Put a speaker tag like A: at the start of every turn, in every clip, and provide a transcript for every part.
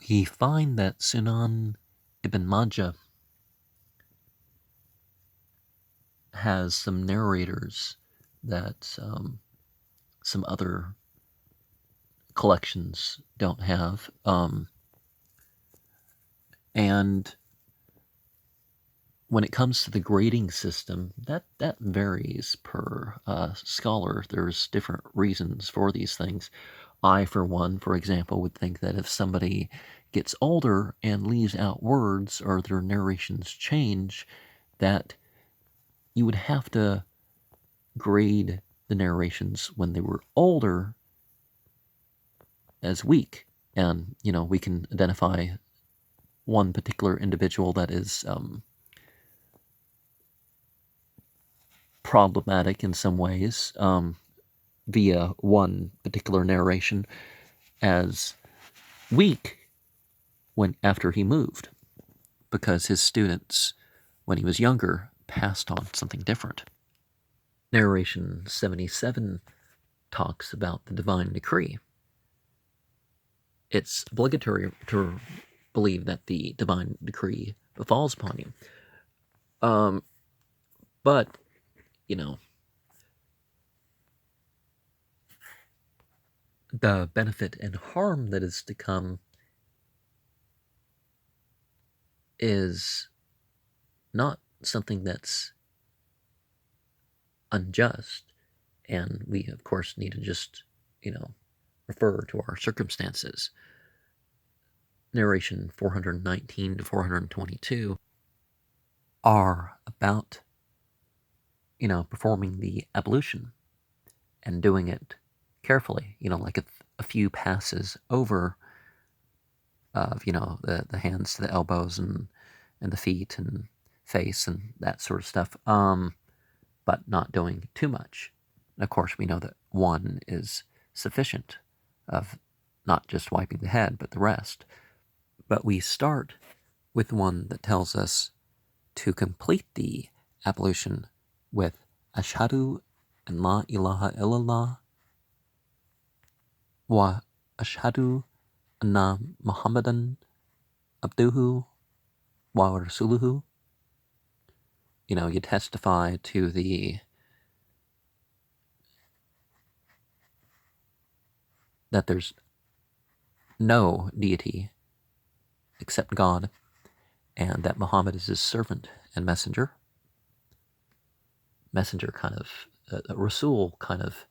A: we find that Sunan Ibn Majah has some narrators that some other collections don't have. And when it comes to the grading system, that varies per scholar. There's different reasons for these things. I, for one, for example, would think that if somebody gets older and leaves out words or their narrations change, that you would have to grade the narrations when they were older as weak. And, we can identify one particular individual that is problematic in some ways via one particular narration as weak after he moved, because his students, when he was younger, passed on something different. Narration 77 talks about the divine decree. It's obligatory to believe that the divine decree befalls upon you. But, the benefit and harm that is to come is not something that's unjust. And we, of course, need to just, refer to our circumstances. Narration 419 to 422 are about, performing the ablution and doing it carefully, like a few passes over of, the hands to the elbows and the feet and face and that sort of stuff, but not doing too much. And of course, we know that one is sufficient of not just wiping the head, but the rest. But we start with one that tells us to complete the ablution with Ashhadu an la ilaha illallah wa ashhadu anna Muhammadan abduhu wa rasuluhu. You testify to that there's no deity except God, and that Muhammad is his servant and messenger. Messenger kind of, Rasul kind of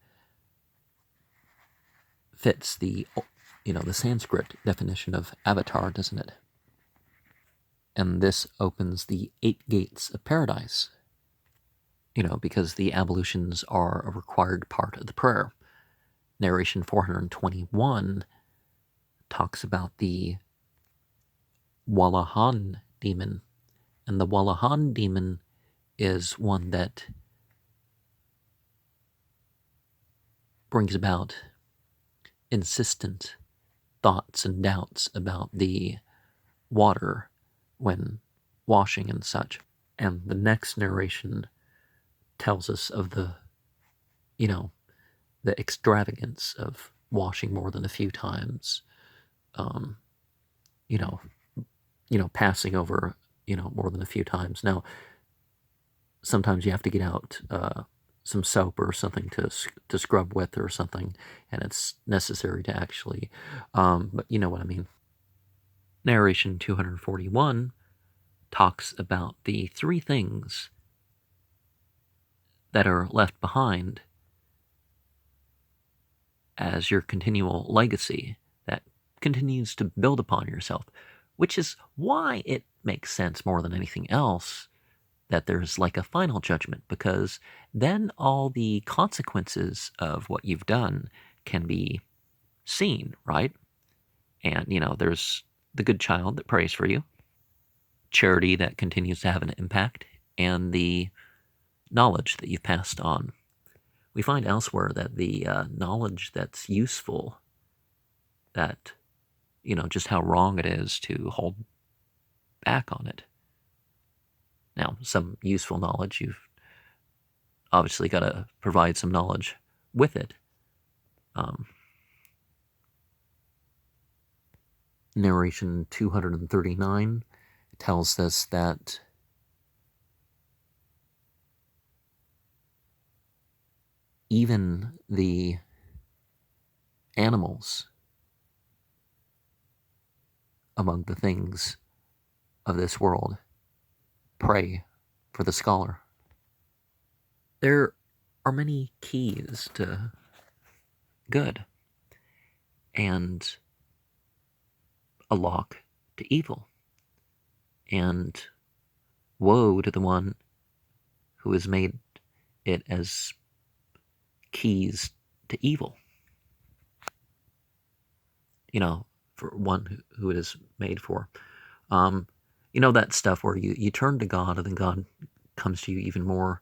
A: fits the Sanskrit definition of avatar, doesn't it? And this opens the 8 gates of paradise, because the ablutions are a required part of the prayer. Narration 421 talks about the Wallahan demon. And the Wallahan demon is one that brings about insistent thoughts and doubts about the water when washing and such. And the next narration tells us of the extravagance of washing more than a few times, passing over, more than a few times. Now, sometimes you have to get out some soap or something to scrub with or something, and it's necessary to actually, but you know what I mean. Narration 241 talks about the 3 things that are left behind as your continual legacy that continues to build upon yourself, which is why it makes sense more than anything else that there's like a final judgment, because then all the consequences of what you've done can be seen, right? And, there's the good child that prays for you, charity that continues to have an impact, and the knowledge that you've passed on. We find elsewhere that the knowledge that's useful, that, just how wrong it is to hold back on it. Now, some useful knowledge, you've obviously got to provide some knowledge with it. Narration 239 tells us that even the animals among the things of this world pray for the scholar. There are many keys to good and a lock to evil. And woe to the one who has made it as keys to evil. You know, for one who it is made for. You know that stuff where you turn to God and then God comes to you even more,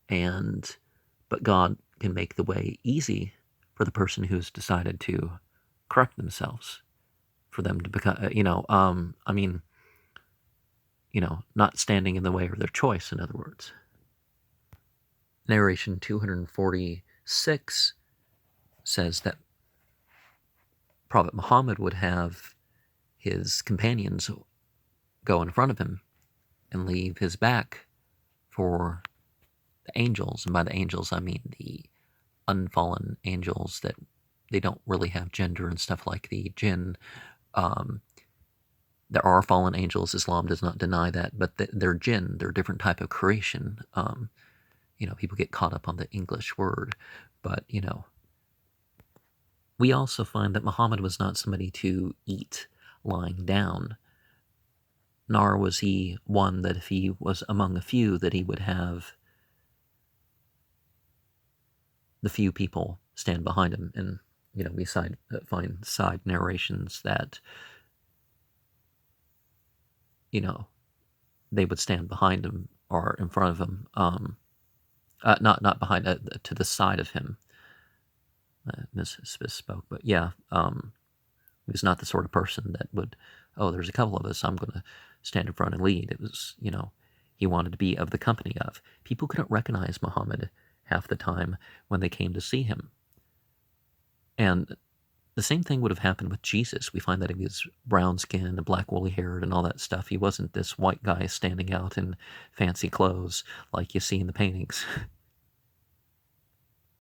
A: but God can make the way easy for the person who's decided to correct themselves, for them to become, not standing in the way of their choice, in other words. Narration 246 says that Prophet Muhammad would have his companions go in front of him and leave his back for the angels. And by the angels, I mean the unfallen angels that they don't really have gender and stuff like the jinn. There are fallen angels. Islam does not deny that, but they're jinn. They're a different type of creation. People get caught up on the English word, but, we also find that Muhammad was not somebody to eat lying down, nor was he one that if he was among a few that he would have the few people stand behind him. And, we find side narrations that, they would stand behind him or in front of him, not behind, to the side of him. Misspoke, but yeah, he was not the sort of person that would, there's a couple of us, I'm going to stand in front and lead. It was, he wanted to be of the company of. People couldn't recognize Muhammad half the time when they came to see him. And the same thing would have happened with Jesus. We find that he was brown skinned and black woolly haired and all that stuff. He wasn't this white guy standing out in fancy clothes like you see in the paintings.